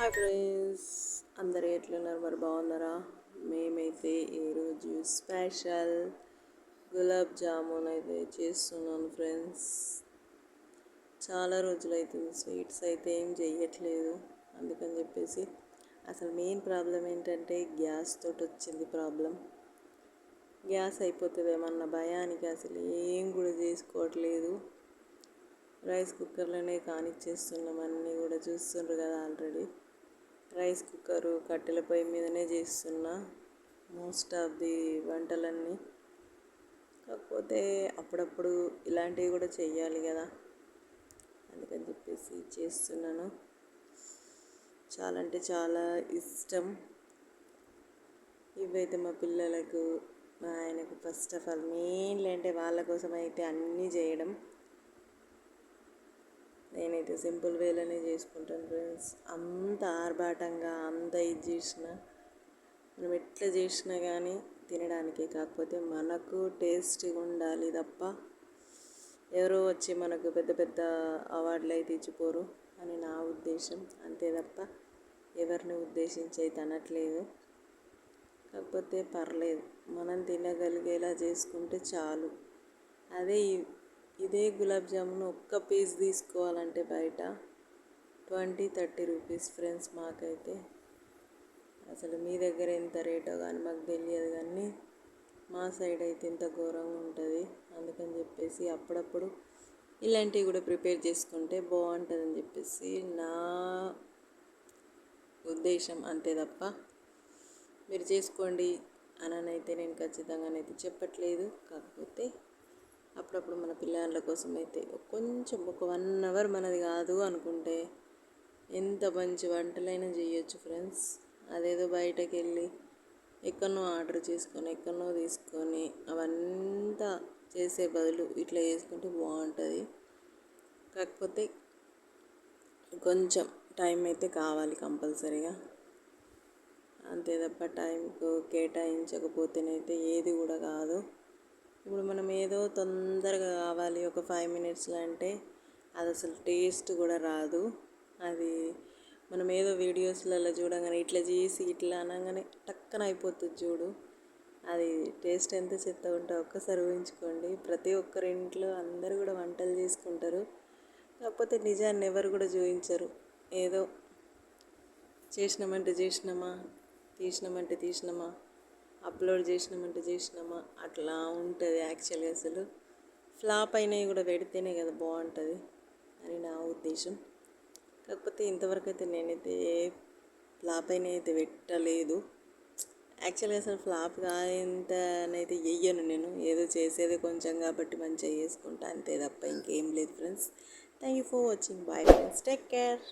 Hi friends, అందరు ఎట్లున్నారు? మరి బాగున్నారా? మేమైతే ఈరోజు స్పెషల్ గులాబ్ జామున్ అయితే చేస్తున్నాను ఫ్రెండ్స్. చాలా రోజులు అవుతుంది స్వీట్స్ అయితే ఏం చెయ్యట్లేదు. అందుకని చెప్పేసి అసలు మెయిన్ ప్రాబ్లం ఏంటంటే గ్యాస్ తోటి వచ్చింది ప్రాబ్లం. గ్యాస్ అయిపోతుందేమన్న భయానికి అసలు ఏం కూడా చేసుకోవట్లేదు. రైస్ కుక్కర్లోనే కానిచ్చేస్తున్నాం, అన్నీ కూడా చూస్తుండ్రు కదా. ఆల్రెడీ రైస్ కుక్కరు కట్టెల పొయ్యి మీదనే చేస్తున్నా మోస్ట్ ఆఫ్ ది వంటలన్నీ. కాకపోతే అప్పుడప్పుడు ఇలాంటివి కూడా చెయ్యాలి కదా, అందుకని చెప్పేసి చేస్తున్నాను. చాలా అంటే చాలా ఇష్టం ఇవైతే మా పిల్లలకు, మా ఆయనకు. ఫస్ట్ ఆఫ్ ఆల్ మెయిన్లీ అంటే వాళ్ళ కోసం అయితే అన్నీ చేయడం. నేనైతే సింపుల్ వేలోనే చేసుకుంటాను ఫ్రెండ్స్. అంత ఆర్భాటంగా అంత ఇది చేసినా, మనం ఎట్లా చేసినా కానీ తినడానికి, కాకపోతే మనకు టేస్ట్గా ఉండాలి తప్ప ఎవరో వచ్చి మనకు పెద్ద పెద్ద అవార్డులు అయితే ఇచ్చిపోరు అని నా ఉద్దేశం. అంతే తప్ప ఎవరిని ఉద్దేశించి అయితే అనట్లేదు. కాకపోతే పర్లేదు, మనం తినగలిగేలా చేసుకుంటే చాలు. అదే ఇదే గులాబ్ జామున్ ఒక్క పీస్ తీసుకోవాలంటే బయట 20-30 రూపీస్ ఫ్రెండ్స్. మాకైతే అసలు మీ దగ్గర ఎంత రేటో కానీ మాకు తెలియదు, కానీ మా సైడ్ అయితే ఇంత ఘోరంగా ఉంటుంది. అందుకని చెప్పేసి అప్పుడప్పుడు ఇలాంటివి కూడా ప్రిపేర్ చేసుకుంటే బాగుంటుందని చెప్పేసి నా ఉద్దేశం. అంతే తప్ప మీరు చేసుకోండి అననైతే నేను ఖచ్చితంగానైతే చెప్పట్లేదు. కాకపోతే అప్పుడప్పుడు మన పిల్లల కోసం అయితే కొంచెం ఒక 1 అవర్ మనది కాదు అనుకుంటే ఎంత మంచి వంటలైనా చేయొచ్చు ఫ్రెండ్స్. అదేదో బయటకు వెళ్ళి ఎక్కడనో ఆర్డర్ చేసుకొని ఎక్కడనో తీసుకొని అవంతా చేసే బదులు ఇట్లా చేసుకుంటే బాగుంటుంది. కాకపోతే కొంచెం టైం అయితే కావాలి కంపల్సరీగా. అంతే తప్ప టైంకు కేటాయించకపోతేనైతే ఏది కూడా కాదు. ఇప్పుడు మనం ఏదో తొందరగా కావాలి ఒక 5 మినిట్స్లో అంటే అది అసలు టేస్ట్ కూడా రాదు. అది మనం ఏదో వీడియోస్లలో చూడగానే ఇట్లా చేసి ఇట్లా అనగానే టక్కన అయిపోతుంది చూడు, అది టేస్ట్ ఎంత చెత్త ఉంటే ఒక్కసారి ఊహించుకోండి. ప్రతి ఒక్కరి ఇంట్లో అందరూ కూడా వంటలు చేసుకుంటారు, కాకపోతే నిజాన్ని ఎవరు కూడా చూపించరు. ఏదో చేసినామంటే చేసినామా, తీసినామంటే తీసినామా, అప్లోడ్ చేసినామంటే చేసినామా, అట్లా ఉంటుంది యాక్చువల్గా. అసలు ఫ్లాప్ అయినవి కూడా పెడితేనే కదా బాగుంటుంది అని నా ఉద్దేశం. కాకపోతే ఇంతవరకు అయితే నేనైతే ఫ్లాప్ అయినవి అయితే పెట్టలేదు యాక్చువల్గా. అసలు ఫ్లాప్ కాయంతనైతే వెయ్యను నేను. ఏదో చేసేది కొంచెం కాబట్టి మంచిగా చేసుకుంటా, అంతే తప్ప ఇంకేం లేదు friends. Thank you for watching. Bye friends, take care.